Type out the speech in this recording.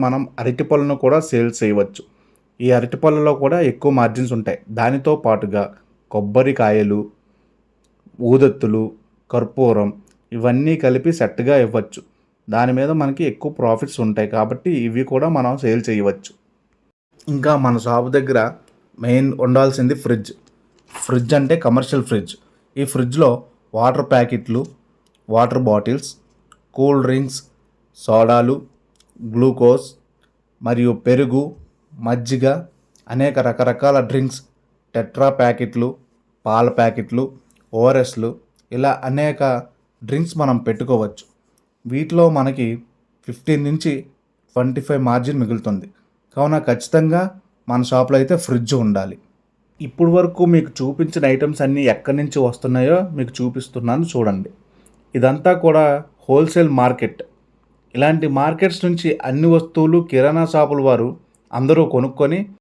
మనం అరటిపళ్ళను కూడా సేల్ చేయవచ్చు. ఈ అరటిపళ్ళలో కూడా ఎక్కువ మార్జిన్స్ ఉంటాయి. దానితో పాటుగా కొబ్బరికాయలు, ఊదొత్తులు, కర్పూరం ఇవన్నీ కలిపి సెట్‌గా ఇవ్వచ్చు. దాని మీద మనకి ఎక్కువ ప్రాఫిట్స్ ఉంటాయి కాబట్టి ఇవి కూడా మనం సేల్ చేయవచ్చు. ఇంకా మన షాప్ దగ్గర మెయిన్ ఉండాల్సింది ఫ్రిడ్జ్. ఫ్రిడ్జ్ అంటే కమర్షియల్ ఫ్రిడ్జ్. ఈ ఫ్రిడ్జ్‌లో వాటర్ ప్యాకెట్లు, వాటర్ బాటిల్స్, కూల్ డ్రింక్స్, సోడాలు, గ్లూకోజ్ మరియు పెరుగు, మజ్జిగ, అనేక రకరకాల డ్రింక్స్, టెట్రా ప్యాకెట్లు, పాల ప్యాకెట్లు, ఓఆర్ఎస్‌లు ఇలా అనేక డ్రింక్స్ మనం పెట్టుకోవచ్చు. వీటిలో మనకి 15-25 మార్జిన్ మిగులుతుంది. కావున ఖచ్చితంగా మన షాప్లో అయితే ఫ్రిడ్జ్ ఉండాలి. ఇప్పుడు వరకు మీకు చూపించిన ఐటమ్స్ అన్నీ ఎక్కడి నుంచి వస్తున్నాయో మీకు చూపిస్తున్నాను చూడండి. ఇదంతా కూడా హోల్సేల్ మార్కెట్. ఇలాంటి మార్కెట్స్ నుంచి అన్ని వస్తువులు కిరాణా షాపుల వారు అందరూ కొనుక్కొని